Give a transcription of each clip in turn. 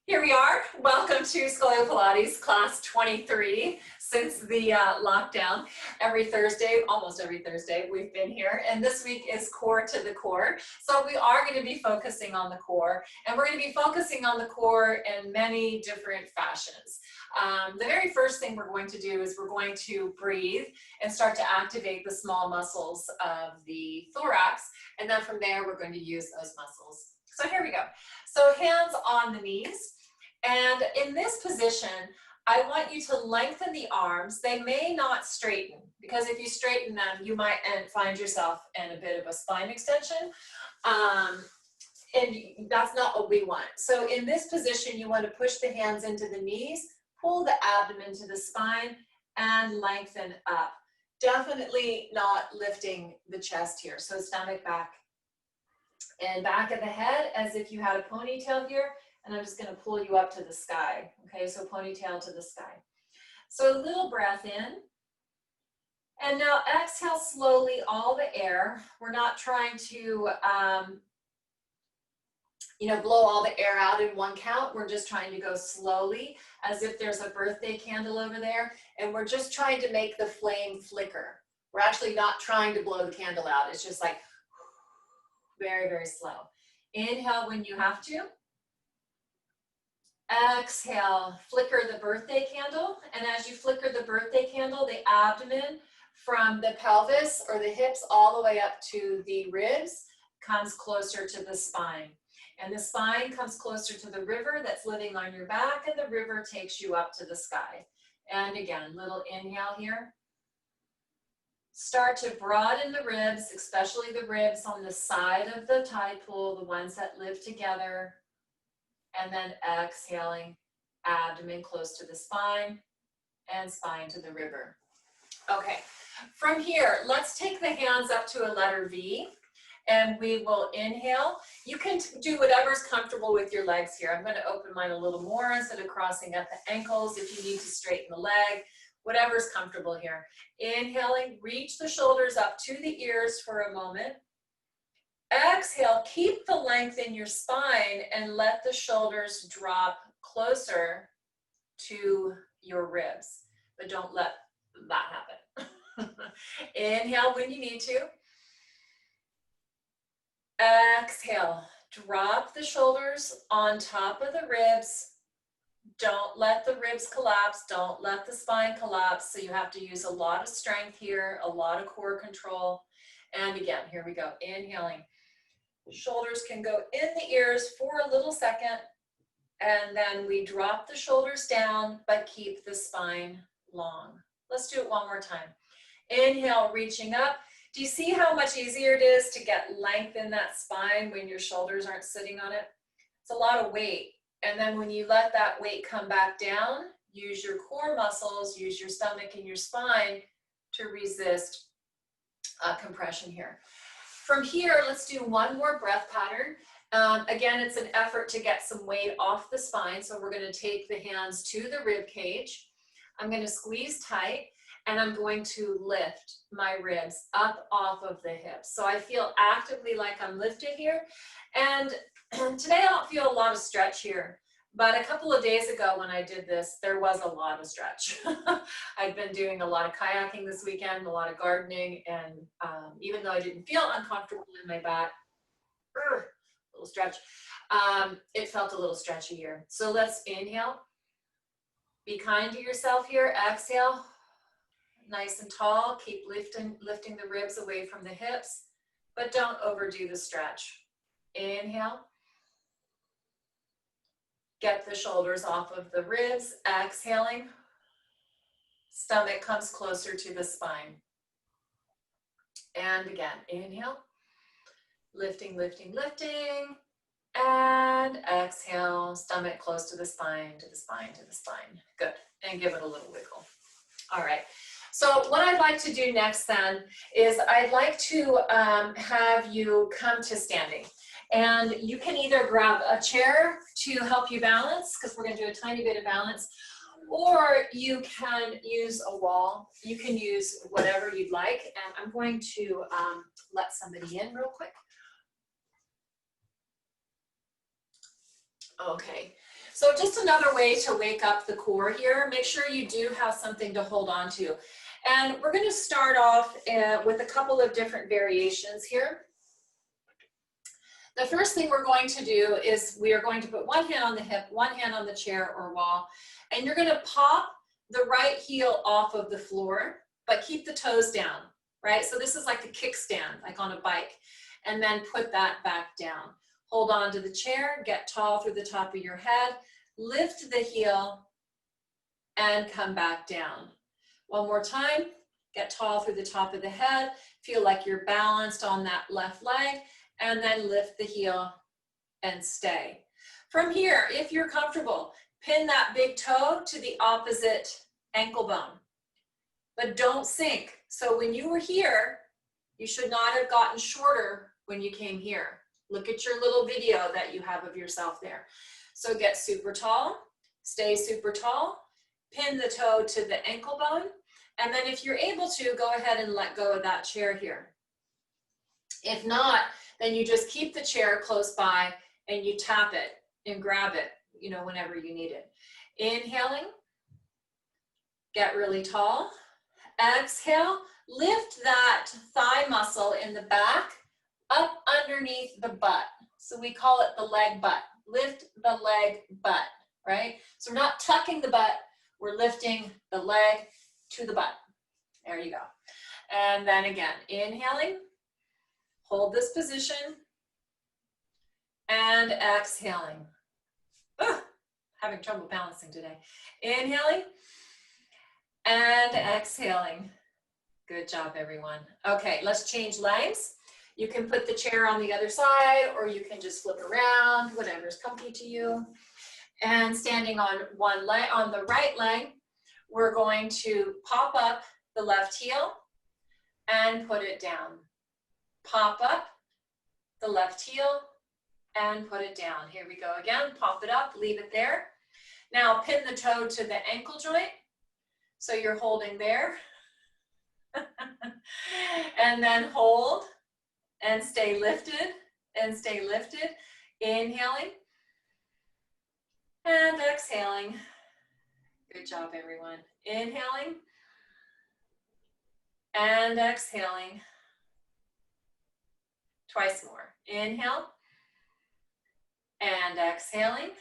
Here we are. Welcome to Scolio-Pilates class 23 since the lockdown. Every Thursday, almost every Thursday, we've been here. And this week is core to the core. So we are going to be focusing on the core. And we're going to be focusing on the core in many different fashions. The very first thing we're going to do is we're going to breathe and start to activate the small muscles of the thorax. And then from there, we're going to use those muscles. So here we go. So hands on the knees. And in this position, I want you to lengthen the arms. They may not straighten, because if you straighten them, you might find yourself in a bit of a spine extension. And that's not what we want. So in this position, you want to push the hands into the knees, pull the abdomen to the spine, and lengthen up. Definitely not lifting the chest here. So stomach back and back of the head as if you had a ponytail here. And I'm just going to pull you up to the sky. Okay, so ponytail to the sky. So a little breath in. And now exhale slowly all the air. We're not trying to, blow all the air out in one count. We're just trying to go slowly as if there's a birthday candle over there. And we're just trying to make the flame flicker. We're actually not trying to blow the candle out. It's just like very, very slow. Inhale when you have to. Exhale, flicker the birthday candle. And as you flicker the birthday candle, the abdomen from the pelvis or the hips all the way up to the ribs comes closer to the spine. And the spine comes closer to the river that's living on your back, and the river takes you up to the sky. And again, little inhale here. Start to broaden the ribs, especially the ribs on the side of the tide pool, the ones that live together. And then exhaling, abdomen close to the spine and spine to the river. Okay, from here, let's take the hands up to a letter V, and we will inhale. You can do whatever's comfortable with your legs here. I'm going to open mine a little more instead of crossing at the ankles if you need to straighten the leg, whatever's comfortable here. Inhaling, reach the shoulders up to the ears for a moment. Exhale, keep the length in your spine and let the shoulders drop closer to your ribs, but don't let that happen. Inhale when you need to. Exhale, drop the shoulders on top of the ribs. Don't let the ribs collapse. Don't let the spine collapse. So you have to use a lot of strength here, a lot of core control. And again, here we go, inhaling. Shoulders can go in the ears for a little second, and then we drop the shoulders down, but keep the spine long. Let's do it one more time. Inhale, reaching up. Do you see how much easier it is to get length in that spine when your shoulders aren't sitting on it? It's a lot of weight. And then when you let that weight come back down, use your core muscles, use your stomach and your spine to resist compression here. From here, let's do one more breath pattern. Again, it's an effort to get some weight off the spine. So we're going to take the hands to the rib cage. I'm going to squeeze tight, and I'm going to lift my ribs up off of the hips. So I feel actively like I'm lifted here. And today I don't feel a lot of stretch here. But a couple of days ago when I did this, there was a lot of stretch. I've been doing a lot of kayaking this weekend, a lot of gardening, and even though I didn't feel uncomfortable in my back, little stretch, it felt a little stretchy here. So let's inhale. Be kind to yourself here. Exhale. Nice and tall. Keep lifting the ribs away from the hips, but don't overdo the stretch. Inhale. Get the shoulders off of the ribs, exhaling. Stomach comes closer to the spine. And again, inhale. Lifting, lifting, lifting. And exhale, stomach close to the spine, to the spine, to the spine. Good. And give it a little wiggle. All right. So what I'd like to do next then is I'd like to have you come to standing. And you can either grab a chair to help you balance, because we're going to do a tiny bit of balance, or you can use a wall. You can use whatever you'd like. And I'm going to let somebody in real quick. Okay. So just another way to wake up the core here, make sure you do have something to hold on to. And we're going to start off with a couple of different variations here. The first thing we're going to do is we are going to put one hand on the hip, one hand on the chair or wall, and you're going to pop the right heel off of the floor, but keep the toes down, right? So this is like a kickstand, like on a bike, and then put that back down. Hold on to the chair, get tall through the top of your head, lift the heel, and come back down. One more time, get tall through the top of the head, feel like you're balanced on that left leg, and then lift the heel and stay. From here, if you're comfortable, pin that big toe to the opposite ankle bone, but don't sink. So when you were here, you should not have gotten shorter when you came here. Look at your little video that you have of yourself there. So get super tall, stay super tall, pin the toe to the ankle bone, and then if you're able to, go ahead and let go of that chair here. If not, then you just keep the chair close by and you tap it and grab it, you know, whenever you need it. Inhaling, get really tall. Exhale, lift that thigh muscle in the back up underneath the butt. So we call it the leg butt. Lift the leg butt, right? So we're not tucking the butt, we're lifting the leg to the butt. There you go. And then again, inhaling, hold this position, and exhaling. Ugh, having trouble balancing today. Inhaling and exhaling. Good job, everyone. Okay, let's change legs. You can put the chair on the other side, or you can just flip around, whatever's comfy to you. And standing on one leg, on the right leg, we're going to pop up the left heel and put it down. Pop up the left heel and put it down. Here we go again. Pop it up, leave it there. Now pin the toe to the ankle joint. So you're holding there. And then hold and stay lifted and stay lifted. Inhaling and exhaling. Good job, everyone. Inhaling and exhaling. Twice more. Inhale and exhaling.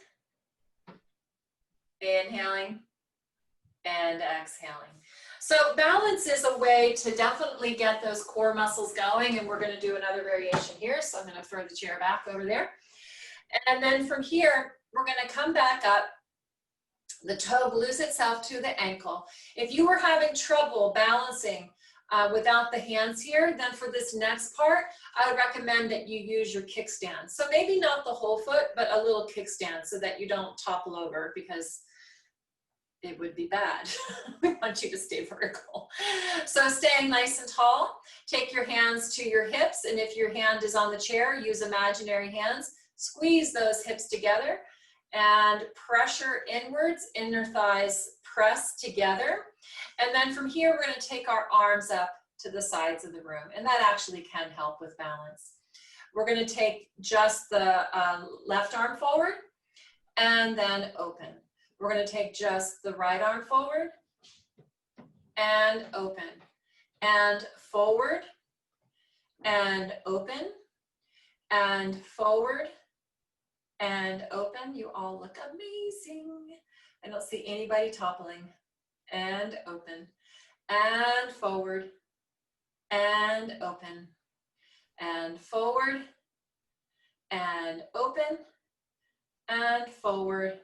Inhaling and exhaling. So balance is a way to definitely get those core muscles going, and we're going to do another variation here. So I'm going to throw the chair back over there. And then from here, we're going to come back up. The toe glues itself to the ankle. If you were having trouble balancing without the hands here, then for this next part, I would recommend that you use your kickstand. So maybe not the whole foot, but a little kickstand so that you don't topple over, because it would be bad. We want you to stay vertical. So staying nice and tall, take your hands to your hips, and if your hand is on the chair, use imaginary hands. Squeeze those hips together and pressure inwards, inner thighs press together. And then from here, we're going to take our arms up to the sides of the room, and that actually can help with balance. We're going to take just the left arm forward and then open. We're going to take just the right arm forward and open, and forward and open, and forward and open. You all look amazing. I don't see anybody toppling. And open, and forward, and open, and forward, and open, and forward,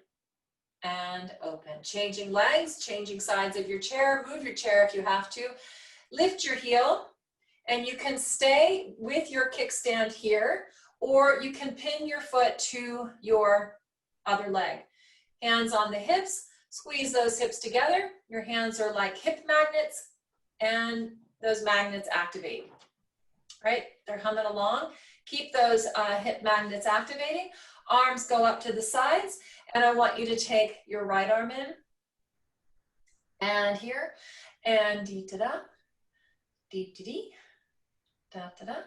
and open. Changing legs, changing sides of your chair. Move your chair if you have to. Lift your heel, and you can stay with your kickstand here, or you can pin your foot to your other leg. Hands on the hips, squeeze those hips together. Your hands are like hip magnets, and those magnets activate, right? They're humming along. Keep those hip magnets activating. Arms go up to the sides, and I want you to take your right arm in, and here, and dee-da-da, dee-da-dee, da-da-da,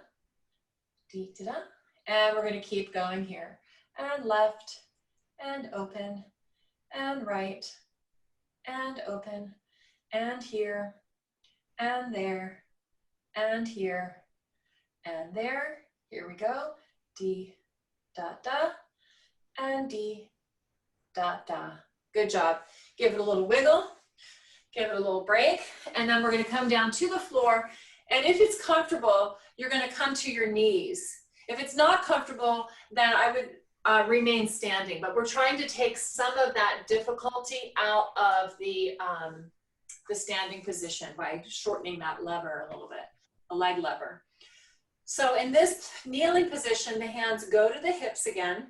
dee-da-da, and we're going to keep going here, and left, and open, and right, and open, and here, and there, and here, and there. Here we go. D, da, da, and D, da, da. Good job. Give it a little wiggle, give it a little break, and then we're gonna come down to the floor. And if it's comfortable, you're gonna come to your knees. If it's not comfortable, then I would remain standing, but we're trying to take some of that difficulty out of the standing position by shortening that lever a little bit, the leg lever. So in this kneeling position, the hands go to the hips again.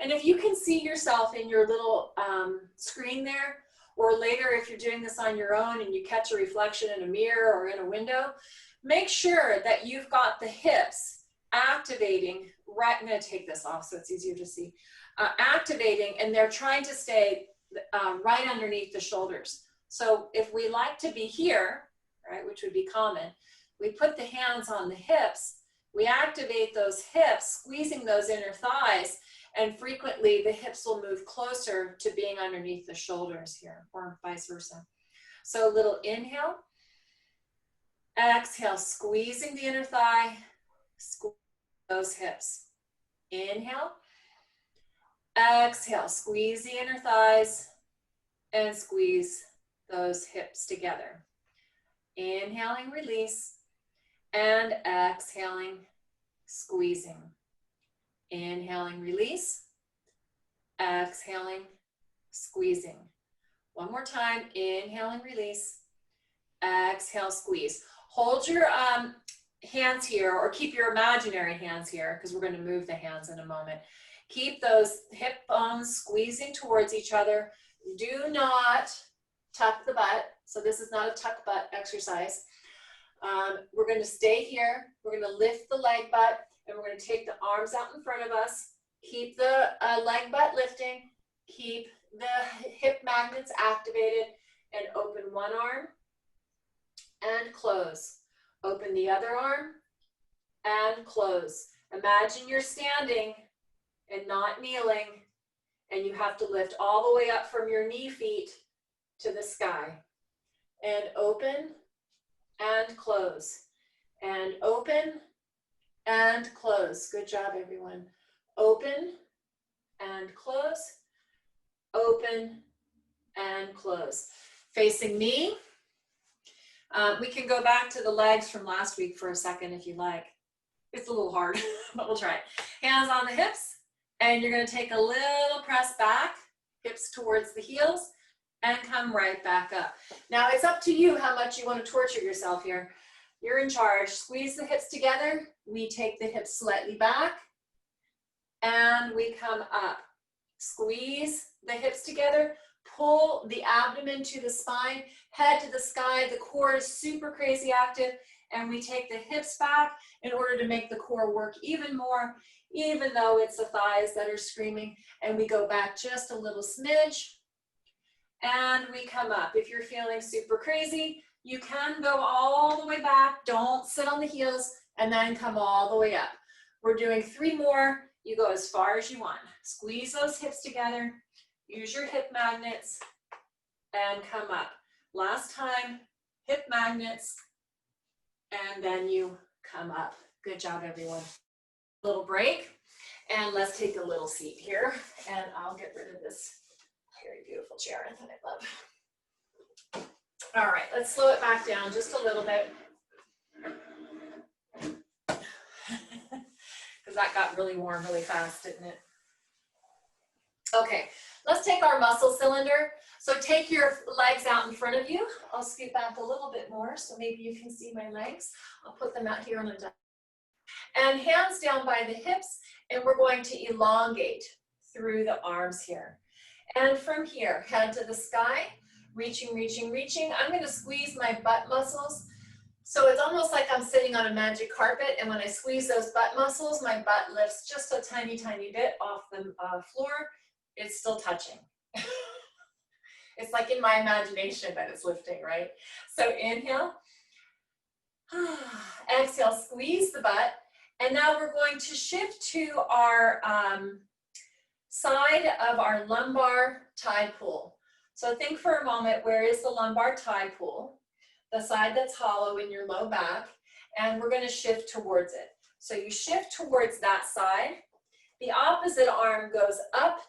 And if you can see yourself in your little screen there, or later if you're doing this on your own and you catch a reflection in a mirror or in a window, make sure that you've got the hips activating, right, I'm gonna take this off so it's easier to see, activating, and they're trying to stay right underneath the shoulders. So if we like to be here, right, which would be common, we put the hands on the hips, we activate those hips, squeezing those inner thighs, and frequently the hips will move closer to being underneath the shoulders here, or vice versa. So a little inhale, exhale, squeezing the inner thigh, squeeze those hips. Inhale, exhale, squeeze the inner thighs, and squeeze those hips together. Inhaling, release, and exhaling, squeezing. Inhaling, release, exhaling, squeezing. One more time, inhaling, release, exhale, squeeze. Hold your hands here, or keep your imaginary hands here, because we're going to move the hands in a moment. Keep those hip bones squeezing towards each other. Do not tuck the butt. So this is not a tuck butt exercise. We're going to stay here. We're going to lift the leg butt, and we're going to take the arms out in front of us. Keep the leg butt lifting. Keep the hip magnets activated, and open one arm and close. Open the other arm and close. Imagine you're standing and not kneeling, and you have to lift all the way up from your knee feet to the sky. And open and close. And open and close. Good job, everyone. Open and close. Open and close. Facing me. We can go back to the legs from last week for a second if you like. It's a little hard, but we'll try it. Hands on the hips, and you're going to take a little press back, hips towards the heels, and come right back up. Now it's up to you how much you want to torture yourself here. You're in charge. Squeeze the hips together. We take the hips slightly back, and we come up. Squeeze the hips together. Pull the abdomen to the spine, head to the sky. The core is super crazy active, and we take the hips back in order to make the core work even more, even though it's the thighs that are screaming. And we go back just a little smidge, and we come up. If you're feeling super crazy, you can go all the way back. Don't sit on the heels, and then come all the way up. We're doing 3 more. You go as far as you want. Squeeze those hips together. Use your hip magnets and come up. Last time, hip magnets, and then you come up. Good job, everyone. Little break, and let's take a little seat here, and I'll get rid of this very beautiful chair that I love. All right, let's slow it back down just a little bit, because that got really warm really fast, didn't it? Okay, let's take our muscle cylinder. So take your legs out in front of you. I'll scoot back a little bit more so maybe you can see my legs. I'll put them out here on a diagram. And hands down by the hips, and we're going to elongate through the arms here. And from here, head to the sky, reaching, reaching, reaching. I'm going to squeeze my butt muscles. So it's almost like I'm sitting on a magic carpet, and when I squeeze those butt muscles, my butt lifts just a tiny, tiny bit off the floor. It's still touching. It's like in my imagination that it's lifting, right? So inhale, exhale, squeeze the butt. And now we're going to shift to our side of our lumbar tide pool. So think for a moment, where is the lumbar tide pool? The side that's hollow in your low back, and we're going to shift towards it. So you shift towards that side. The opposite arm goes up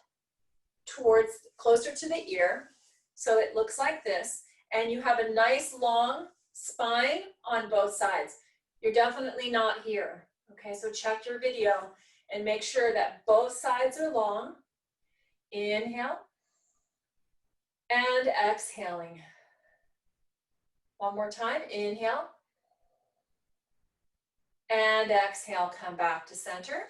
towards, closer to the ear. So it looks like this, and you have a nice long spine on both sides. You're definitely not here. Okay, so check your video and make sure that both sides are long. Inhale and exhaling. One more time, inhale and exhale, come back to center.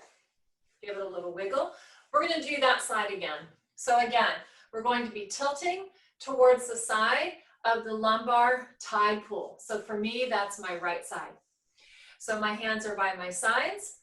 Give it a little wiggle. We're gonna do that side again. So again, we're going to be tilting towards the side of the lumbar tide pool. So for me, that's my right side. So my hands are by my sides,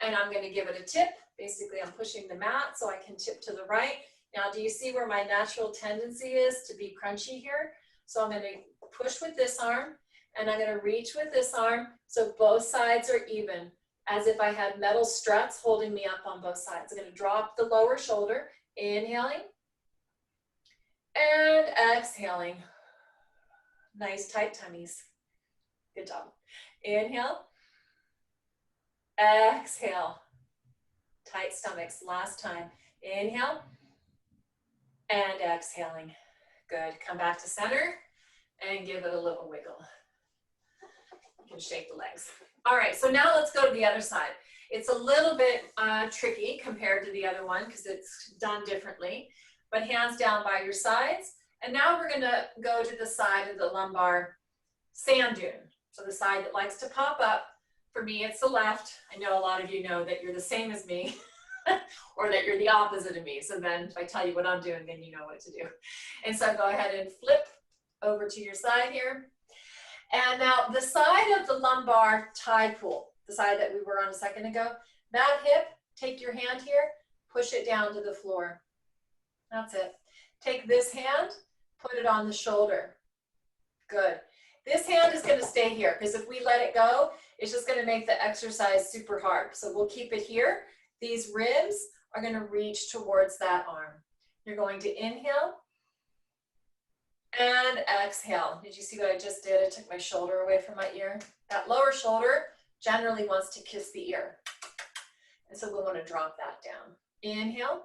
and I'm gonna give it a tip. Basically, I'm pushing the mat so I can tip to the right. Now, do you see where my natural tendency is to be crunchy here? So I'm gonna push with this arm, and I'm gonna reach with this arm so both sides are even, as if I had metal struts holding me up on both sides. I'm gonna drop the lower shoulder, inhaling, and exhaling. Nice tight tummies. Good job. Inhale, exhale. Tight stomachs, last time. Inhale, and exhaling. Good, come back to center and give it a little wiggle. You can shake the legs. All right, so now let's go to the other side. It's a little bit tricky compared to the other one because it's done differently, but hands down by your sides. And now we're gonna go to the side of the lumbar sand dune. So the side that likes to pop up. For me, it's the left. I know a lot of you know that you're the same as me or that you're the opposite of me. So then if I tell you what I'm doing, then you know what to do. And so go ahead and flip over to your side here. And now the side of the lumbar tide pool, the side that we were on a second ago, that hip, take your hand here, push it down to the floor. That's it. Take this hand, put it on the shoulder. Good. This hand is going to stay here because if we let it go, it's just going to make the exercise super hard. So we'll keep it here. These ribs are going to reach towards that arm. You're going to inhale and exhale. Did you see what I just did? I took my shoulder away from my ear. That lower shoulder generally wants to kiss the ear. And so we'll want to drop that down. Inhale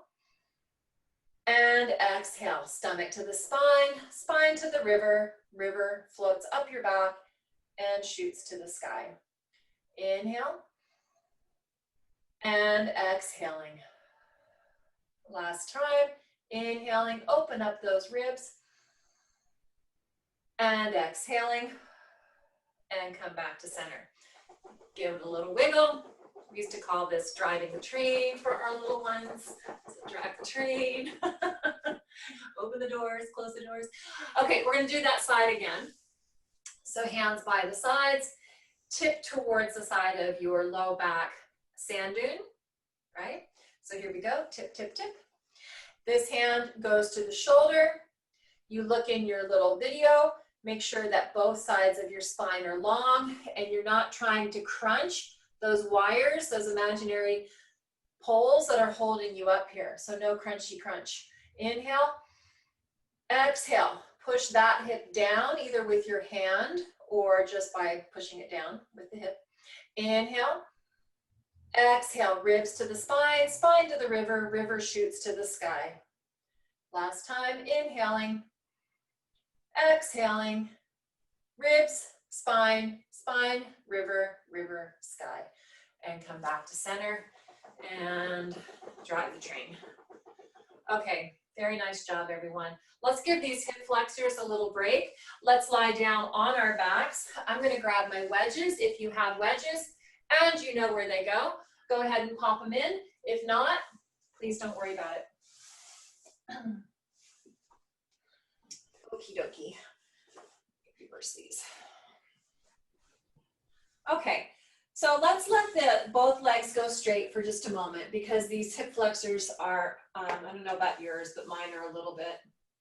and exhale. Stomach to the spine, spine to the river. River floats up your back and shoots to the sky. Inhale and exhaling. Last time, inhaling, open up those ribs and exhaling and come back to center. Give it a little wiggle. We used to call this driving the train for our little ones. So drive the train. Open the doors, close the doors. Okay, we're going to do that side again. So hands by the sides, tip towards the side of your low back sand dune, right? So here we go, tip, tip, tip. This hand goes to the shoulder. You look in your little video, make sure that both sides of your spine are long and you're not trying to crunch those wires, those imaginary poles that are holding you up here. So no crunchy crunch. Inhale, exhale. Push that hip down either with your hand or just by pushing it down with the hip. Inhale, exhale, ribs to the spine, spine to the river, river shoots to the sky. Last time, inhaling, exhaling, ribs, spine, spine, river, river, sky. And come back to center and drive the train. Okay, very nice job, everyone. Let's give these hip flexors a little break. Let's lie down on our backs. I'm gonna grab my wedges. If you have wedges and you know where they go ahead and pop them in. If not, please don't worry about it. Okie dokie. Reverse these. Okay, so let's let both legs go straight for just a moment because these hip flexors are, I don't know about yours, but mine are a little bit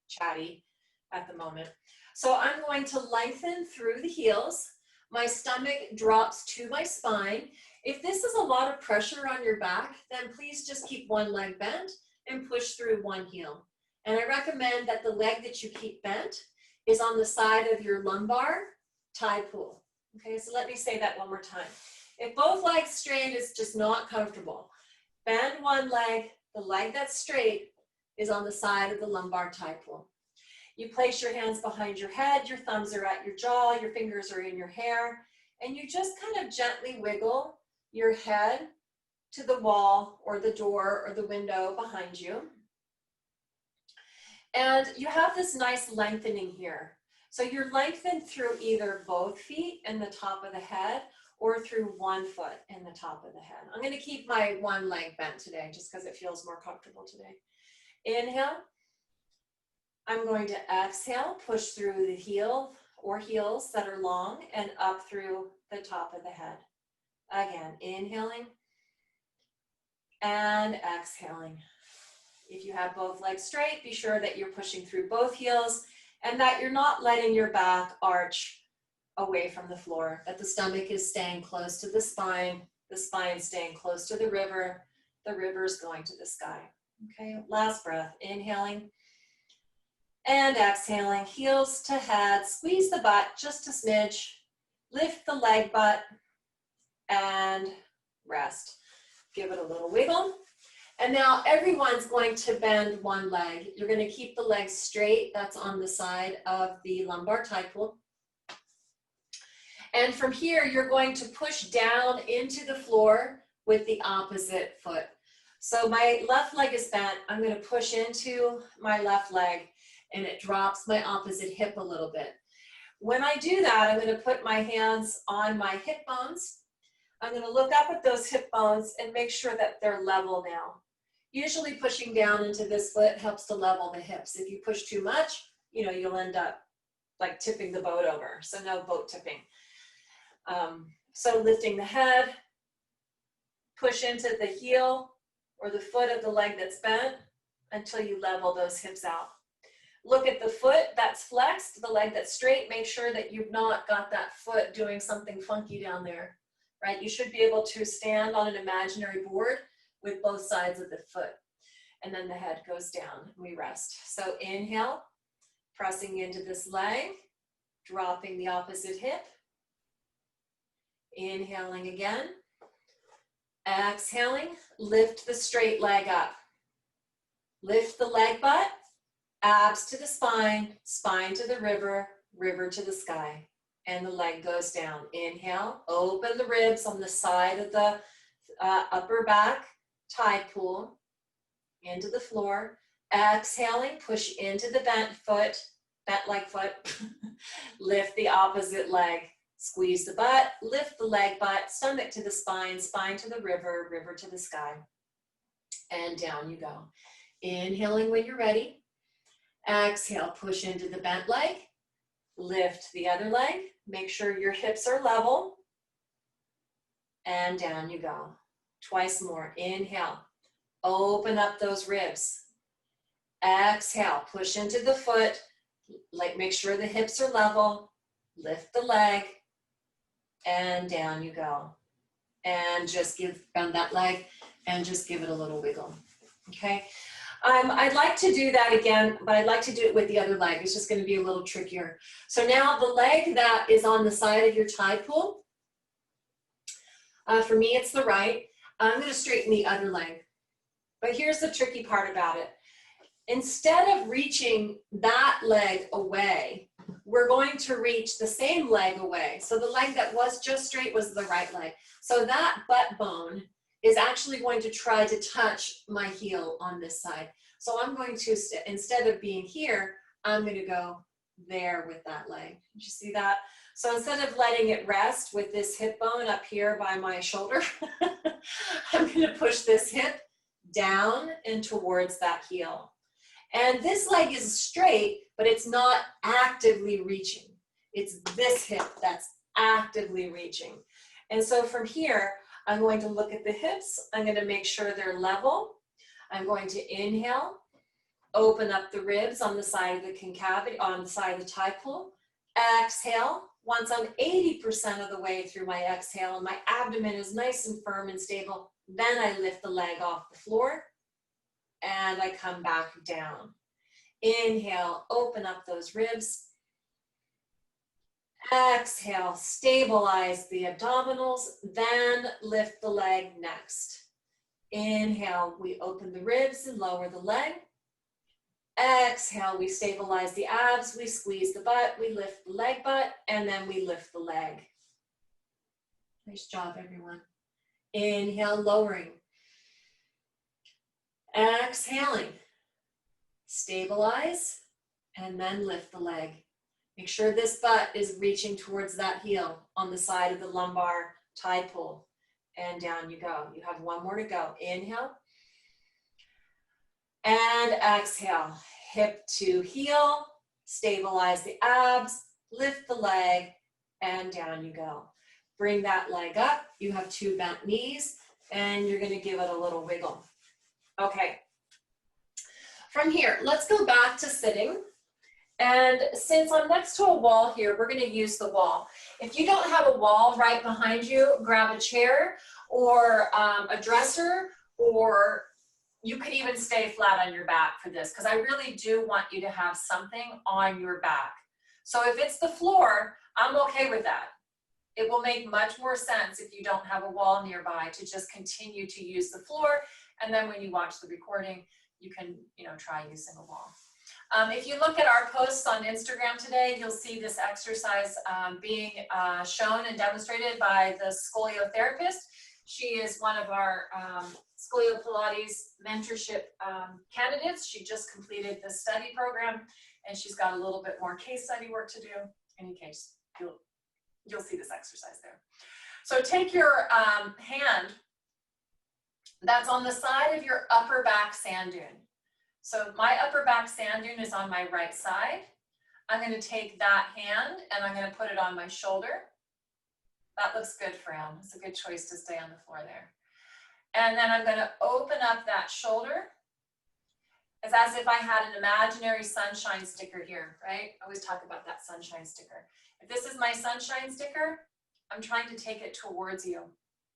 chatty at the moment. So I'm going to lengthen through the heels. My stomach drops to my spine. If this is a lot of pressure on your back, then please just keep one leg bent and push through one heel. And I recommend that the leg that you keep bent is on the side of your lumbar tie pull. Okay, so let me say that one more time. If both legs straight is just not comfortable, bend one leg, the leg that's straight is on the side of the lumbar tie pull. You place your hands behind your head, your thumbs are at your jaw, your fingers are in your hair, and you just kind of gently wiggle your head to the wall or the door or the window behind you. And you have this nice lengthening here. So you're lengthened through either both feet and the top of the head or through one foot and the top of the head. I'm going to keep my one leg bent today just because it feels more comfortable today. Inhale. I'm going to exhale, push through the heel or heels that are long and up through the top of the head. Again, inhaling and exhaling. If you have both legs straight, be sure that you're pushing through both heels and that you're not letting your back arch away from the floor, that the stomach is staying close to the spine staying close to the river's going to the sky. Okay, last breath, inhaling and exhaling, heels to head, squeeze the butt just a smidge, lift the leg butt and rest. Give it a little wiggle. And now everyone's going to bend one leg. You're going to keep the leg straight. That's on the side of the lumbar tie pull. And from here, you're going to push down into the floor with the opposite foot. So my left leg is bent. I'm going to push into my left leg and it drops my opposite hip a little bit. When I do that, I'm going to put my hands on my hip bones. I'm going to look up at those hip bones and make sure that they're level now. Usually pushing down into this foot helps to level the hips. If you push too much, you'll end up like tipping the boat over. So no boat tipping. So lifting the head, push into the heel or the foot of the leg that's bent until you level those hips out. Look at the foot that's flexed, the leg that's straight. Make sure that you've not got that foot doing something funky down there, right? You should be able to stand on an imaginary board with both sides of the foot. And then the head goes down, we rest. So inhale, pressing into this leg, dropping the opposite hip. Inhaling again. Exhaling, lift the straight leg up. Lift the leg butt, abs to the spine, spine to the river, river to the sky. And the leg goes down. Inhale, open the ribs on the side of the upper back, tie pull into the floor. Exhaling, push into the bent leg foot. Lift the opposite leg. Squeeze the butt, lift the leg butt, stomach to the spine, spine to the river, river to the sky. And down you go. Inhaling when you're ready. Exhale, push into the bent leg. Lift the other leg. Make sure your hips are level. And down you go. Twice more. Inhale. Open up those ribs. Exhale, push into the foot. Make sure the hips are level. Lift the leg. And down you go. And just bend that leg and just give it a little wiggle. Okay. I'd like to do that again, but I'd like to do it with the other leg. It's just going to be a little trickier. So now the leg that is on the side of your tie pull, for me it's the right. I'm going to straighten the other leg. But here's the tricky part about it. Instead of reaching that leg away, we're going to reach the same leg away. So the leg that was just straight was the right leg. So that butt bone is actually going to try to touch my heel on this side. So I'm going to, instead of being here, I'm going to go there with that leg. Did you see that? So instead of letting it rest with this hip bone up here by my shoulder, I'm going to push this hip down and towards that heel. And this leg is straight, but it's not actively reaching. It's this hip that's actively reaching. And so from here, I'm going to look at the hips. I'm going to make sure they're level. I'm going to inhale, open up the ribs on the side of the concavity, on the side of the tie pull. Exhale, Once I'm 80% of the way through my exhale and my abdomen is nice and firm and stable, then I lift the leg off the floor and I come back down. Inhale, open up those ribs. Exhale, stabilize the abdominals, then lift the leg next. Inhale, we open the ribs and lower the leg. Exhale, we stabilize the abs, we squeeze the butt, we lift the leg butt, and then we lift the leg. Nice job, everyone. Inhale, lowering. Exhaling. Stabilize, and then lift the leg. Make sure this butt is reaching towards that heel on the side of the lumbar tie pull. And down you go. You have one more to go. Inhale. And exhale. Hip to heel. Stabilize the abs. Lift the leg. And down you go. Bring that leg up. You have 2 bent knees. And you're going to give it a little wiggle. Okay. From here, let's go back to sitting. And since I'm next to a wall here, we're going to use the wall. If you don't have a wall right behind you, grab a chair or a dresser, or you could even stay flat on your back for this, because I really do want you to have something on your back. So if it's the floor, I'm okay with that. It will make much more sense if you don't have a wall nearby to just continue to use the floor. And then when you watch the recording, you can, try using a wall. If you look at our posts on Instagram today, you'll see this exercise being shown and demonstrated by the Scolio-therapist. She is one of our Scolio-Pilates mentorship candidates. She just completed the study program, and she's got a little bit more case study work to do. In any case, you'll see this exercise there. So take your hand that's on the side of your upper back sand dune. So my upper back sand dune is on my right side. I'm going to take that hand and I'm going to put it on my shoulder. That looks good, Fran. It's a good choice to stay on the floor there. And then I'm going to open up that shoulder. It's as if I had an imaginary sunshine sticker here, right? I always talk about that sunshine sticker. If this is my sunshine sticker, I'm trying to take it towards you.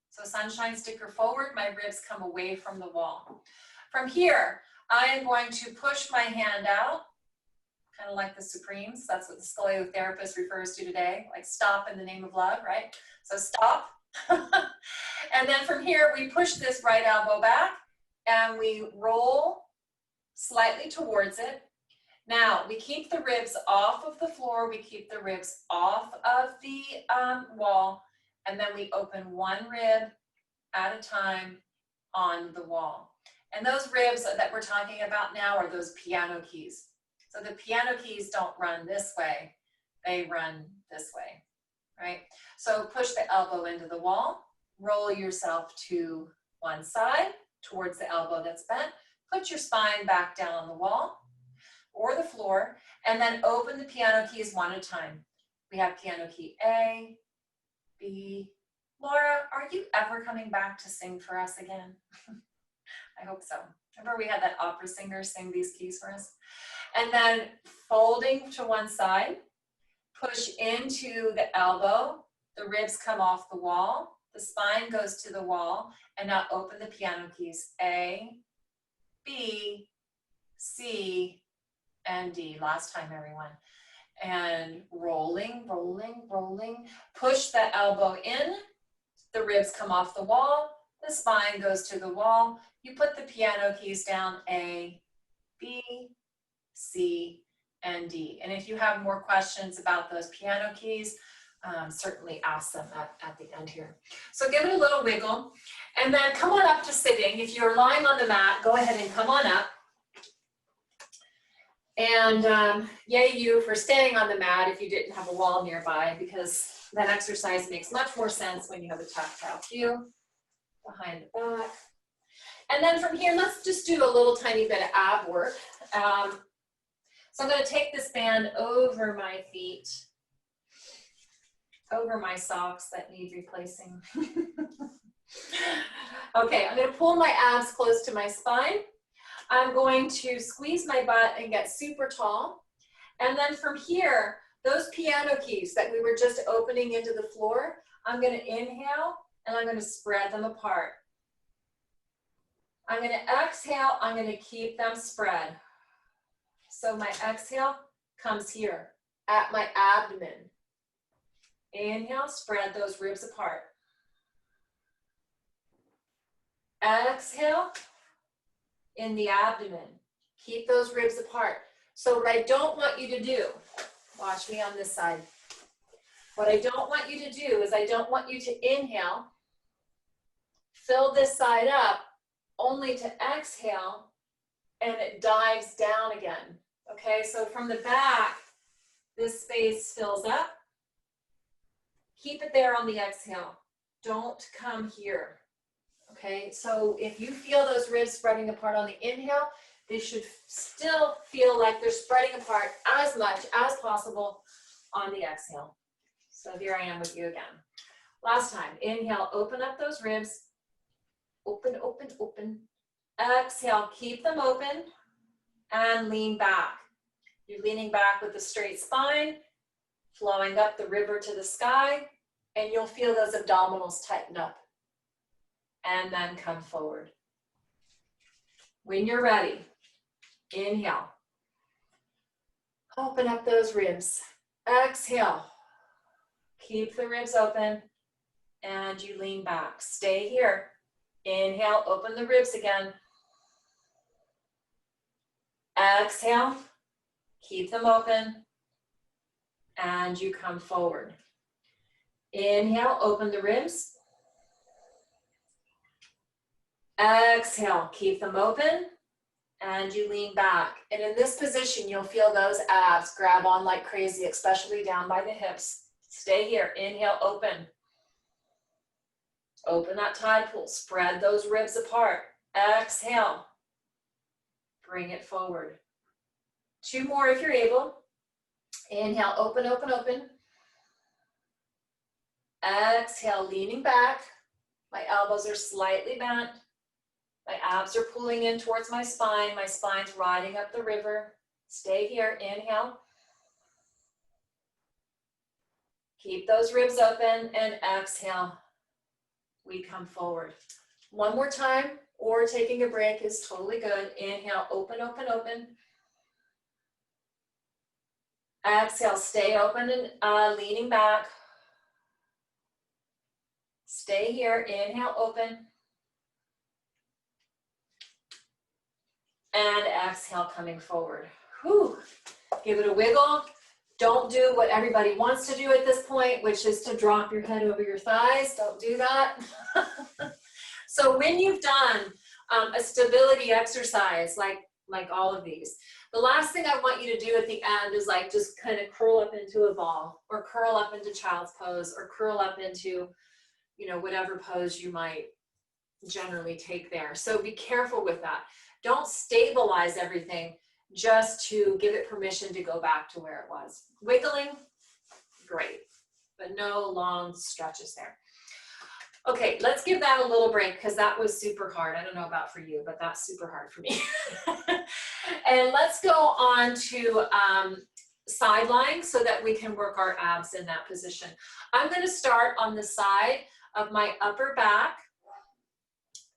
So sunshine sticker forward, my ribs come away from the wall. From here, I am going to push my hand out, kind of like the Supremes. That's what the Scolio-therapist refers to today, like stop in the name of love, right? So stop. And then from here, we push this right elbow back and we roll slightly towards it. Now, we keep the ribs off of the floor. We keep the ribs off of the wall. And then we open one rib at a time on the wall. And those ribs that we're talking about now are those piano keys. So the piano keys don't run this way, they run this way, right? So push the elbow into the wall, roll yourself to one side towards the elbow that's bent, put your spine back down on the wall or the floor, and then open the piano keys one at a time. We have piano key A, B. Laura, are you ever coming back to sing for us again? I hope so. Remember we had that opera singer sing these keys for us? And then folding to one side, push into the elbow, the ribs come off the wall, the spine goes to the wall, and now open the piano keys A, B, C, and D. Last time, everyone. And rolling, rolling, rolling. Push the elbow in, the ribs come off the wall, the spine goes to the wall. You put the piano keys down A, B, C, and D. And if you have more questions about those piano keys, certainly ask them at the end here. So give it a little wiggle, and then come on up to sitting. If you're lying on the mat, go ahead and come on up. And yay you for staying on the mat if you didn't have a wall nearby, because that exercise makes much more sense when you have a tactile cue behind the back. And then from here, let's just do a little tiny bit of ab work. So I'm going to take this band over my feet, over my socks that need replacing. Okay, I'm going to pull my abs close to my spine. I'm going to squeeze my butt and get super tall. And then from here, Those piano keys that we were just opening into the floor, I'm gonna inhale and I'm gonna spread them apart. I'm gonna exhale, I'm gonna keep them spread. So my exhale comes here at my abdomen. Inhale, spread those ribs apart. Exhale, in the abdomen. Keep those ribs apart. So what I don't want you to do, watch me on this side. What I don't want you to do is I don't want you to inhale, fill this side up, only to exhale, and it dives down again. Okay, so from the back, this space fills up. Keep it there on the exhale. Don't come here. Okay, so if you feel those ribs spreading apart on the inhale, they should still feel like they're spreading apart as much as possible on the exhale. So here I am with you again. Last time, inhale, open up those ribs. Open, open, open. Exhale, keep them open and lean back. You're leaning back with a straight spine, flowing up the river to the sky, and you'll feel those abdominals tighten up. And then come forward. When you're ready, inhale. Open up those ribs. Exhale. Keep the ribs open and you lean back. Stay here. Inhale, open the ribs again. Exhale, keep them open and you come forward. Inhale, open the ribs. Exhale, keep them open and you lean back. And in this position, you'll feel those abs grab on like crazy, especially down by the hips. Stay here. Inhale, open. Open that tide pool. Spread those ribs apart. Exhale. Bring it forward. 2 more if you're able. Inhale, open, open, open. Exhale, leaning back. My elbows are slightly bent. My abs are pulling in towards my spine. My spine's riding up the river. Stay here. Inhale. Keep those ribs open and exhale. We come forward. One more time, or taking a break is totally good. Inhale, open, open, open. Exhale, stay open and leaning back. Stay here. Inhale, open. And exhale, coming forward. Whew. Give it a wiggle. Don't do what everybody wants to do at this point, which is to drop your head over your thighs. Don't do that. So when you've done a stability exercise, like all of these, the last thing I want you to do at the end is like just kind of curl up into a ball or curl up into child's pose or curl up into, you know, whatever pose you might generally take there. So be careful with that. Don't stabilize everything just to give it permission to go back to where it was. Wiggling, great, but no long stretches there. Okay, let's give that a little break because that was super hard. I don't know about for you, but that's super hard for me. And let's go on to side lying so that we can work our abs in that position. I'm going to start on the side of my upper back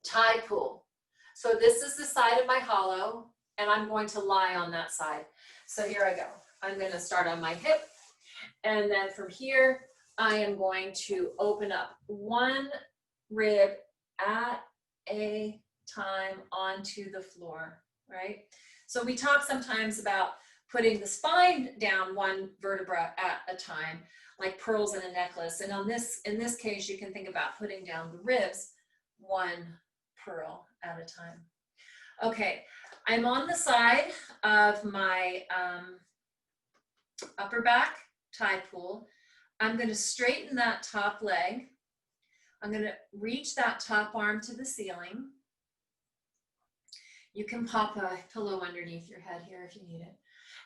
tide pool. So this is the side of my hollow, and I'm going to lie on that side. So here I go. I'm going to start on my hip, and then from here, I am going to open up one rib at a time onto the floor, right? So we talk sometimes about putting the spine down one vertebra at a time, like pearls in a necklace. And in this case, you can think about putting down the ribs one pearl at a time. Okay, I'm on the side of my upper back tide pool. I'm going to straighten that top leg. I'm going to reach that top arm to the ceiling. You can pop a pillow underneath your head here if you need it.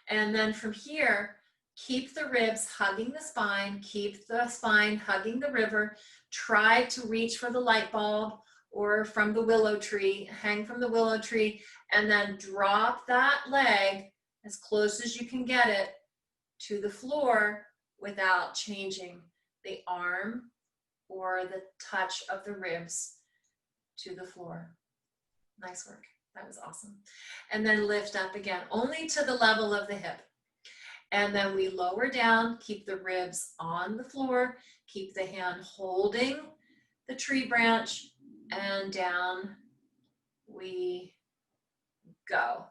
And then from here, keep the ribs hugging the spine, keep the spine hugging the river. Try to reach for the light bulb or from the willow tree, hang from the willow tree, and then drop that leg as close as you can get it to the floor without changing the arm or the touch of the ribs to the floor. Nice work. That was awesome. And then lift up again, only to the level of the hip. And then we lower down, keep the ribs on the floor, keep the hand holding the tree branch, and down we go.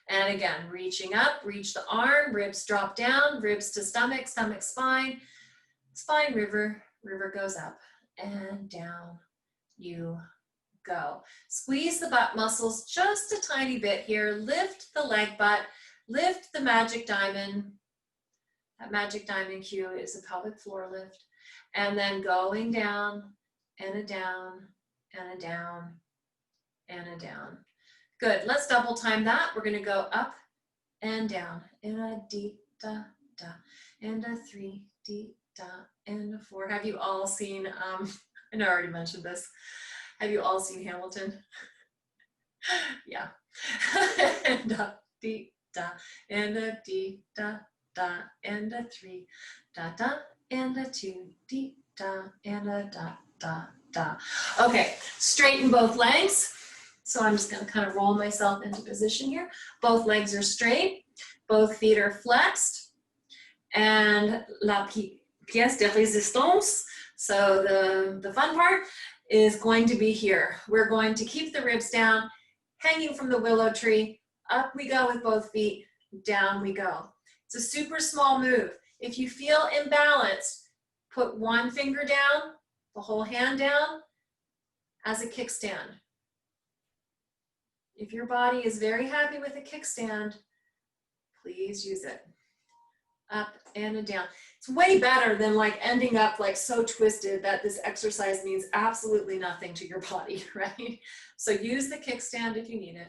And again, reaching up, reach the arm, ribs drop down, ribs to stomach, stomach, spine, spine, river, river goes up and down you go. Squeeze the butt muscles just a tiny bit here. Lift the leg butt, lift the magic diamond. That magic diamond cue is a pelvic floor lift. And then going down and a down and a down and a down. Good, let's double time that. We're gonna go up and down in a deep da da and a 3 deep da and a 4. Have you all seen, I know I already mentioned this. Have you all seen Hamilton? Yeah. And a deep da and a deep da da and a 3 da da and a 2 deep da and a da da da. Okay, straighten both legs. So I'm just gonna kind of roll myself into position here. Both legs are straight, both feet are flexed, and la pièce de résistance. So the fun part is going to be here. We're going to keep the ribs down, hanging from the willow tree. Up we go with both feet, down we go. It's a super small move. If you feel imbalanced, put one finger down, the whole hand down as a kickstand. If your body is very happy with a kickstand, please use it. Up and down. It's way better than like ending up like so twisted that this exercise means absolutely nothing to your body, right? So use the kickstand if you need it.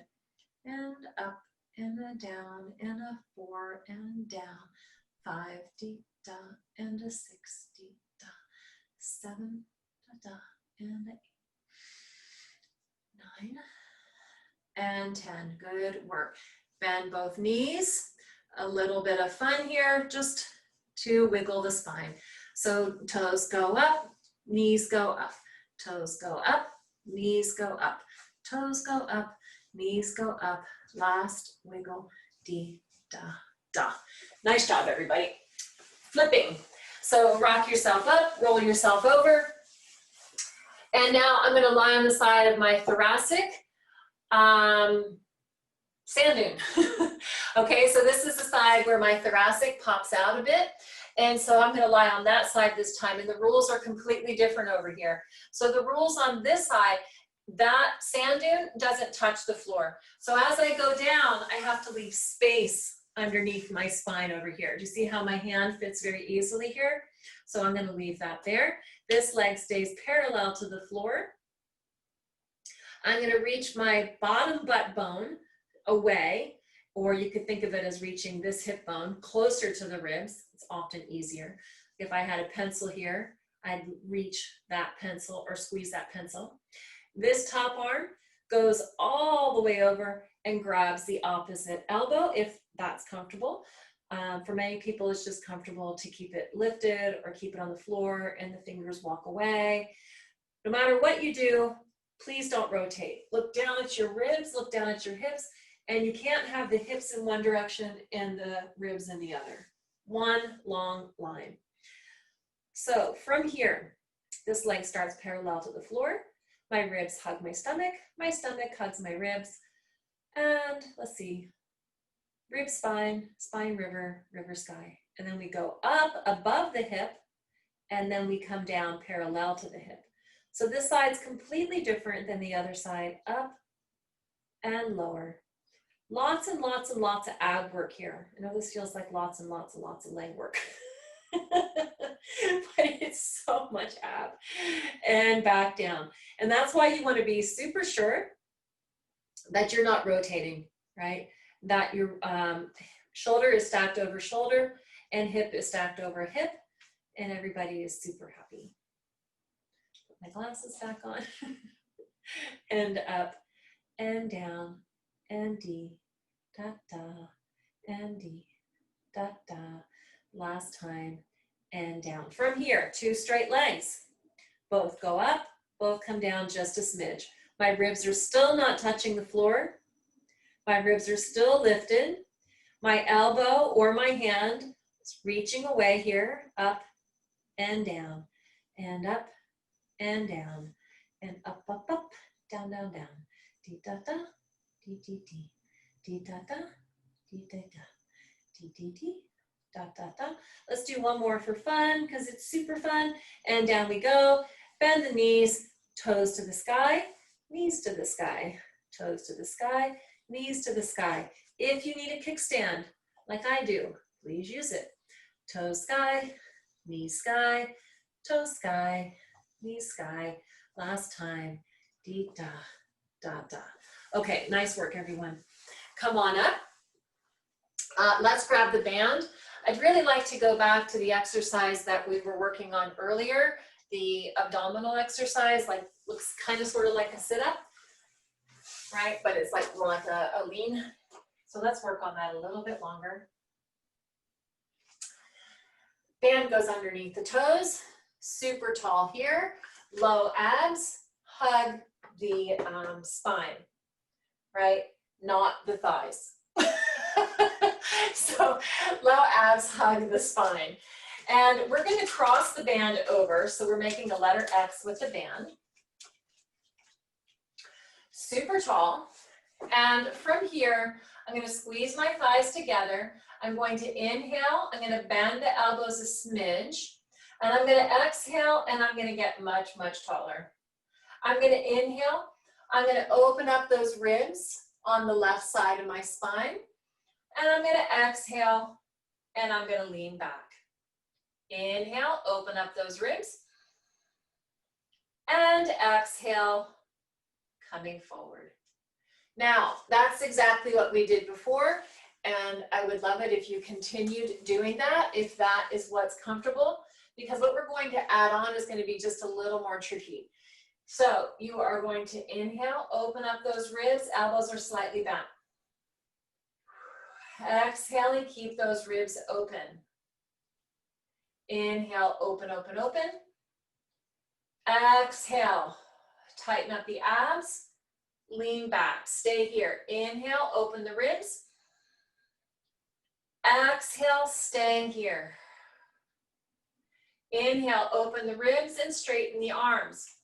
And up and a down and a 4 and down. 5 deep da and a 6 deep da. 7 da da and a 8. 9 and 10. Good work. Bend both knees. A little bit of fun here, just to wiggle the spine. So toes go up, knees go up, toes go up, knees go up, toes go up, knees go up. Last wiggle, dee, da, da. Nice job, everybody. Flipping. So rock yourself up, roll yourself over. And now I'm gonna lie on the side of my thoracic. Sand dune. Okay, so this is the side where my thoracic pops out a bit. And so I'm gonna lie on that side this time, and the rules are completely different over here. So the rules on this side, that sand dune doesn't touch the floor. So as I go down, I have to leave space underneath my spine over here. Do you see how my hand fits very easily here? So I'm gonna leave that there. This leg stays parallel to the floor. I'm gonna reach my bottom butt bone away, or you could think of it as reaching this hip bone closer to the ribs. It's often easier. If I had a pencil here, I'd reach that pencil or squeeze that pencil. This top arm goes all the way over and grabs the opposite elbow if that's comfortable. For many people, it's just comfortable to keep it lifted or keep it on the floor and the fingers walk away. No matter what you do, please don't rotate. Look down at your ribs, look down at your hips, and you can't have the hips in one direction and the ribs in the other. One long line. So from here, this leg starts parallel to the floor. My ribs hug my stomach hugs my ribs. And let's see, rib spine, spine river, river sky. And then we go up above the hip, and then we come down parallel to the hip. So this side's completely different than the other side, up and lower. Lots and lots and lots of ab work here. I know this feels like lots and lots and lots of leg work, but it's so much ab. And back down. And that's why you want to be super sure that you're not rotating, right? That your shoulder is stacked over shoulder and hip is stacked over hip, and everybody is super happy. Put my glasses back on. And up and down and D, da, da, and D, da, da. Last time, and down. From here, 2 straight legs. Both go up, both come down just a smidge. My ribs are still not touching the floor. My ribs are still lifted. My elbow or my hand is reaching away here, up and down, and up and down, and up, up, up, down, down, down. Dee da da, dee dee dee, dee da da, dee da da, dee dee dee, da da da. Let's do one more for fun because it's super fun. And down we go. Bend the knees, toes to the sky, knees to the sky, toes to the sky, knees to the sky. If you need a kickstand, like I do, please use it. Toes sky, knees sky, toes sky, knees sky. Last time, dee da, da da. Okay, nice work everyone. Come on up. Let's grab the band. I'd really like to go back to the exercise that we were working on earlier, the abdominal exercise, like looks kind of sort of like a sit-up, right? But it's like more like a lean. So let's work on that a little bit longer. Band goes underneath the toes, super tall here, low abs, hug the spine, right? Not the thighs. So low abs hug the spine. And we're going to cross the band over. So we're making a letter X with the band. Super tall. And from here, I'm going to squeeze my thighs together. I'm going to inhale. I'm going to bend the elbows a smidge. And I'm going to exhale, and I'm going to get much, much taller. I'm going to inhale. I'm going to open up those ribs on the left side of my spine. And I'm going to exhale, and I'm going to lean back. Inhale, open up those ribs. And exhale, coming forward. Now, that's exactly what we did before, and I would love it if you continued doing that, if that is what's comfortable, because what we're going to add on is going to be just a little more tricky. So you are going to inhale, open up those ribs, elbows are slightly back. Exhaling, keep those ribs open. Inhale, open, open, open. Exhale, tighten up the abs, lean back, stay here. Inhale, open the ribs. Exhale, stay here. Inhale, open the ribs and straighten the arms.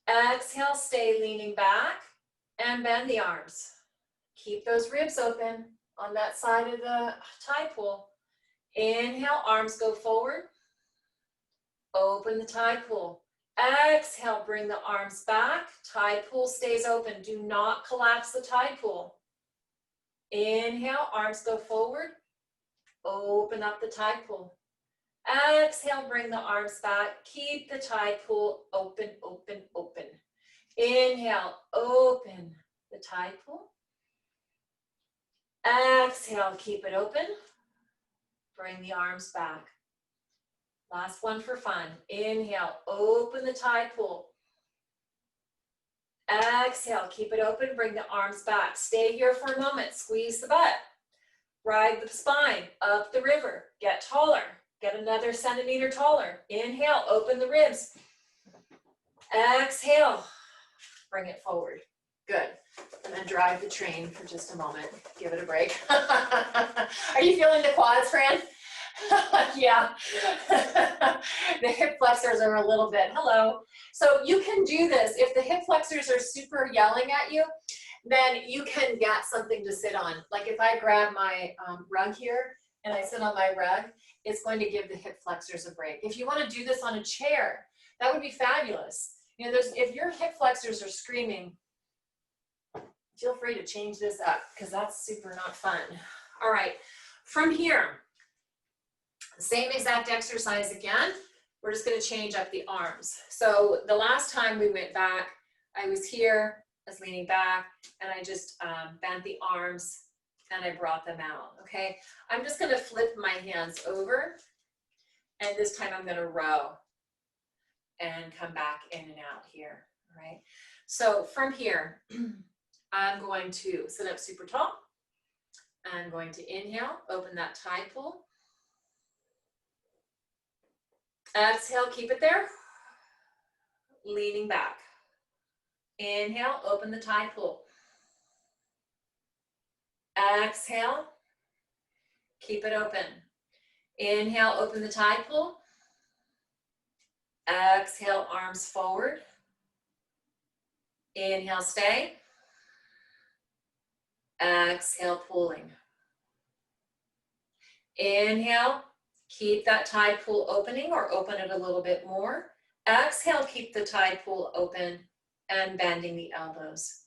Exhale, stay leaning back and bend the arms. Keep those ribs open on that side of the tide pool. Inhale, arms go forward. Open the tide pool. Exhale, bring the arms back. Tide pool stays open. Do not collapse the tide pool. Inhale, arms go forward. Open up the tide pool. Exhale, bring the arms back. Keep the tide pool open, open, open. Inhale, open the tide pool. Exhale, keep it open. Bring the arms back. Last one for fun. Inhale, open the tide pool. Exhale, keep it open, bring the arms back. Stay here for a moment, squeeze the butt. Ride the spine up the river, get taller, get another centimeter taller. Inhale, open the ribs. Exhale, bring it forward. Good. And then drive the train for just a moment. Give it a break. Are you feeling the quads, Fran? Yeah. The hip flexors are a little bit, hello. So you can do this. If the hip flexors are super yelling at you, then you can get something to sit on. Like if I grab my rug here and I sit on my rug, it's going to give the hip flexors a break. If you want to do this on a chair, that would be fabulous. You know, if your hip flexors are screaming, feel free to change this up because that's super not fun. All right, from here, same exact exercise again. We're just going to change up the arms. So the last time we went back, I was here, I was leaning back, and I just bent the arms and I brought them out, okay? I'm just going to flip my hands over, and this time I'm going to row and come back in and out here, all right? So from here, I'm going to sit up super tall. I'm going to inhale, open that tie pull. Exhale, keep it there. Leaning back. Inhale, open the tie pull. Exhale, keep it open. Inhale, open the tie pull. Exhale, arms forward. Inhale, stay. Exhale, pulling. Inhale, keep that tie pull opening or open it a little bit more. Exhale, keep the tie pull open and bending the elbows.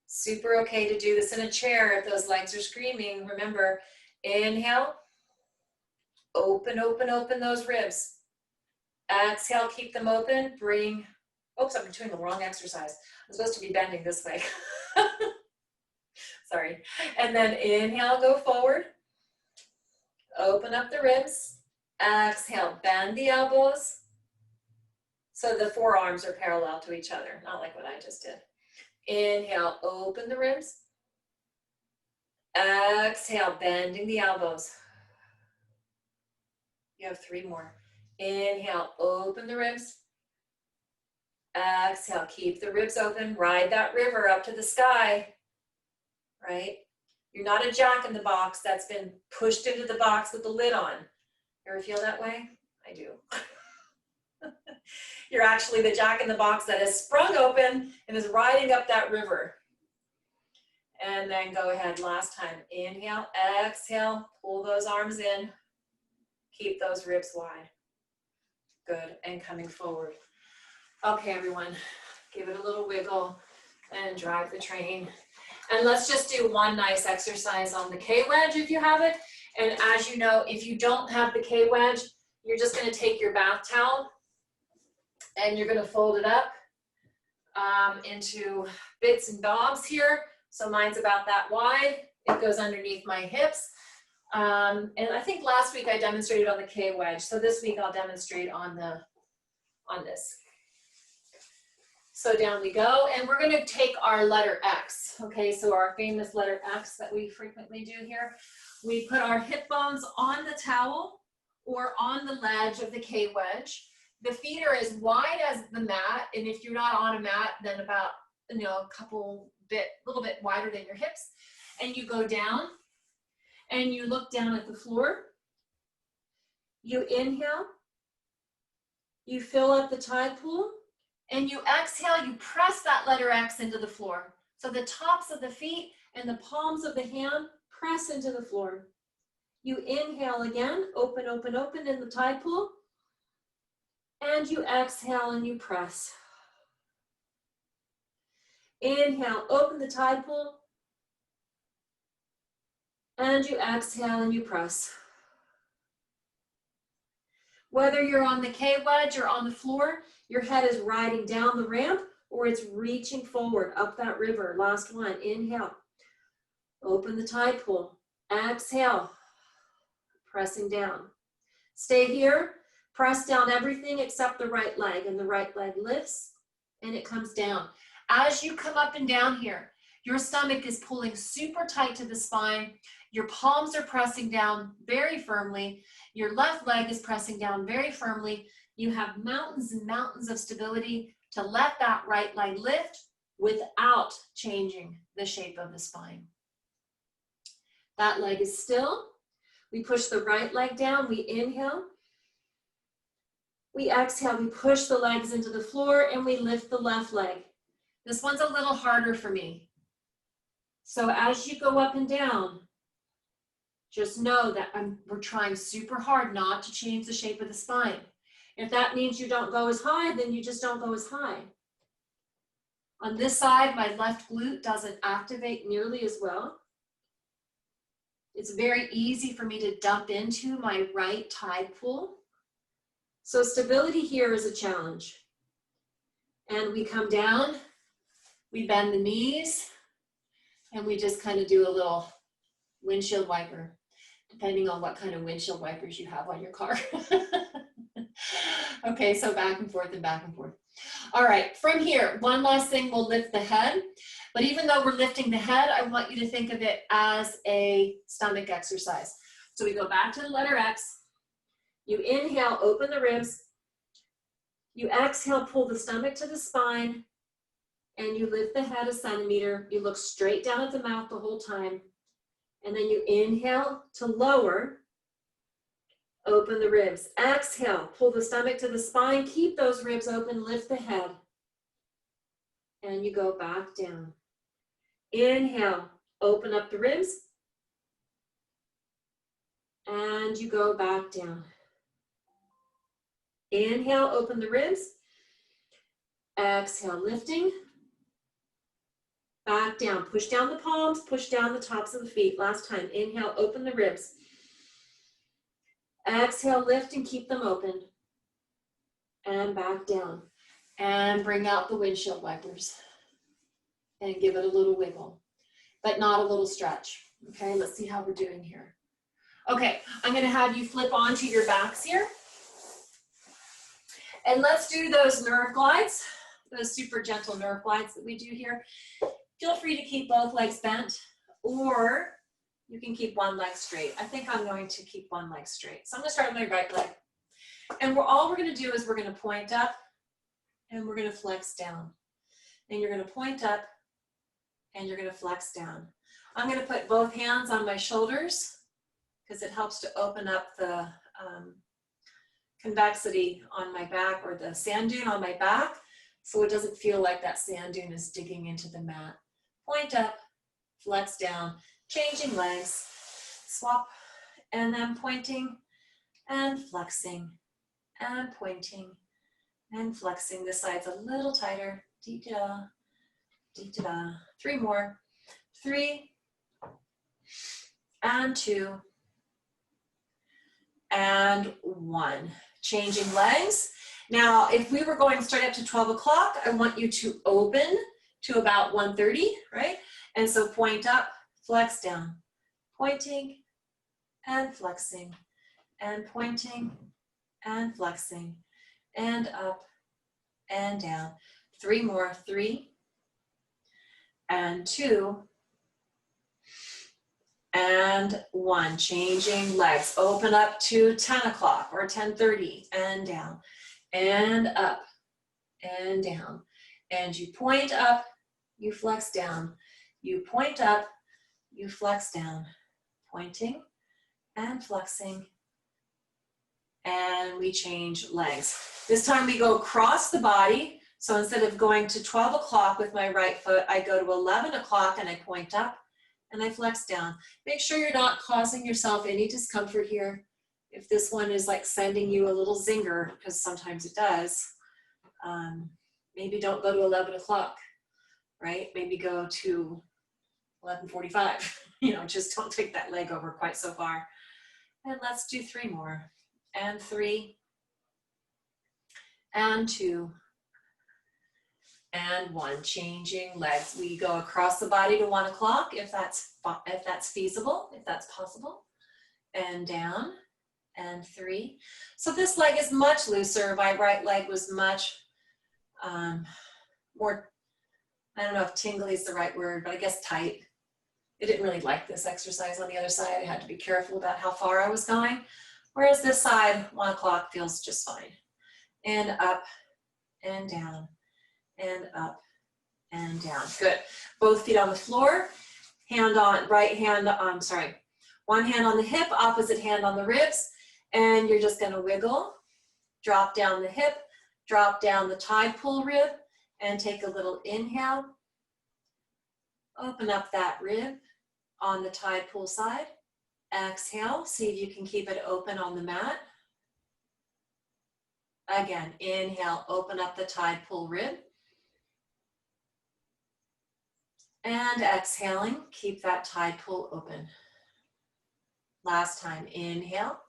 Super okay to do this in a chair if those legs are screaming. Remember, inhale, open, open, open those ribs. Exhale, keep them open, bring, oops, I'm doing the wrong exercise. I'm supposed to be bending this way. Sorry. And then inhale, go forward. Open up the ribs. Exhale, bend the elbows. So the forearms are parallel to each other, not like what I just did. Inhale, open the ribs. Exhale, bending the elbows. You have 3 more. Inhale, open the ribs. Exhale, keep the ribs open. Ride that river up to the sky, right? You're not a jack in the box that's been pushed into the box with the lid on. You ever feel that way? I do. You're actually the jack in the box that has sprung open and is riding up that river. And then go ahead, last time. Inhale, exhale, pull those arms in. Keep those ribs wide. Good, and coming forward. Okay, everyone, give it a little wiggle and drive the train. And let's just do one nice exercise on the K-wedge if you have it. And as you know, if you don't have the K-wedge, you're just gonna take your bath towel and you're gonna fold it up into bits and bobs here. So mine's about that wide. It goes underneath my hips. And I think last week I demonstrated on the K-wedge. So this week I'll demonstrate on this. So down we go, and we're gonna take our letter X, okay? So our famous letter X that we frequently do here. We put our hip bones on the towel or on the ledge of the K-wedge. The feet are as wide as the mat, and if you're not on a mat, then about, a little bit wider than your hips. And you go down, and you look down at the floor. You inhale, you fill up the tie pool, and you exhale, you press that letter X into the floor. So the tops of the feet and the palms of the hand press into the floor. You inhale again, open, open, open in the tie pool. And you exhale and you press. Inhale, open the tie pool. And you exhale and you press. Whether you're on the K-wedge or on the floor, your head is riding down the ramp or it's reaching forward up that river. Last one, inhale. Open the tie pool. Exhale, pressing down. Stay here, press down everything except the right leg, and the right leg lifts and it comes down. As you come up and down here, your stomach is pulling super tight to the spine. Your palms are pressing down very firmly. Your left leg is pressing down very firmly. You have mountains and mountains of stability to let that right leg lift without changing the shape of the spine. That leg is still. We push the right leg down, we inhale. We exhale, we push the legs into the floor and we lift the left leg. This one's a little harder for me. So as you go up and down, just know that we're trying super hard not to change the shape of the spine. If that means you don't go as high, then you just don't go as high. On this side, my left glute doesn't activate nearly as well. It's very easy for me to dump into my right tie pull. So stability here is a challenge. And we come down, we bend the knees, and we just kind of do a little windshield wiper, depending on what kind of windshield wipers you have on your car. Okay, so back and forth and back and forth. All right, from here, one last thing, we'll lift the head. But even though we're lifting the head, I want you to think of it as a stomach exercise. So we go back to the letter X. You inhale, open the ribs. You exhale, pull the stomach to the spine. And you lift the head a centimeter. You look straight down at the mouth the whole time. And then you inhale to lower. Open the ribs. Exhale, pull the stomach to the spine. Keep those ribs open, lift the head. And you go back down. Inhale, open up the ribs. And you go back down. Inhale, open the ribs. Exhale, lifting. Back down. Push down the palms, push down the tops of the feet. Last time. Inhale, open the ribs. Exhale, lift and keep them open. And back down. And bring out the windshield wipers. And give it a little wiggle, but not a little stretch. Okay, let's see how we're doing here. Okay, I'm gonna have you flip onto your backs here. And let's do those nerve glides, those super gentle nerve glides that we do here. Feel free to keep both legs bent, or you can keep one leg straight. I think I'm going to keep one leg straight. So I'm gonna start with my right leg. And all we're gonna do is we're gonna point up and we're gonna flex down. And you're gonna point up and you're gonna flex down. I'm gonna put both hands on my shoulders because it helps to open up the convexity on my back, or the sand dune on my back, so it doesn't feel like that sand dune is digging into the mat. Point up, flex down, changing legs, swap, and then pointing and flexing and pointing and flexing. This side's a little tighter. Dee-da, dee-da. 3 more. 3 and 2 and 1. Changing legs. Now, if we were going straight up to 12 o'clock, I want you to open to about 1:30, right? And so point up, flex down, pointing and flexing, and pointing and flexing, and up and down. 3 more. 3 and 2 and 1. Changing legs. Open up to 10 o'clock or 10:30 and down and up and down. And you point up, you flex down. You point up, you flex down. Pointing and flexing. And we change legs. This time we go across the body. So instead of going to 12 o'clock with my right foot, I go to 11 o'clock and I point up and I flex down. Make sure you're not causing yourself any discomfort here. If this one is like sending you a little zinger, because sometimes it does, maybe don't go to 11 o'clock, right? Maybe go to 11:45. You know, just don't take that leg over quite so far. And let's do 3 more. And 3 and 2 and 1. Changing legs. We go across the body to 1 o'clock if that's feasible, if that's possible, and down, and 3. So this leg is much looser. My right leg was much more, I don't know if tingly is the right word, but I guess tight. I didn't really like this exercise on the other side. I had to be careful about how far I was going. Whereas this side, 1 o'clock feels just fine. And up and down and up and down. Good. Both feet on the floor, hand on, right hand, one hand on the hip, opposite hand on the ribs, and you're just gonna wiggle, drop down the hip, drop down the tide pull rib, and take a little inhale. Open up that rib on the tide pull side. Exhale, see if you can keep it open on the mat. Again, inhale, open up the tide pull rib. And exhaling, keep that tide pull open. Last time, inhale.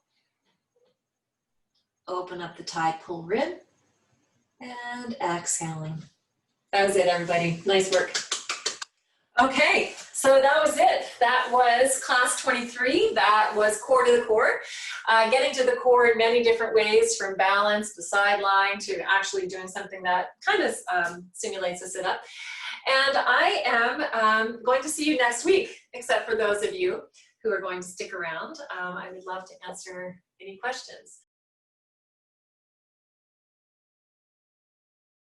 Open up the tide pull rib. And exhaling. That was it, everybody. Nice work. Okay, so that was it. That was class 23. That was core to the core. Getting to the core in many different ways, from balance to sideline to actually doing something that kind of simulates a sit-up. And I am going to see you next week, except for those of you who are going to stick around. I would love to answer any questions.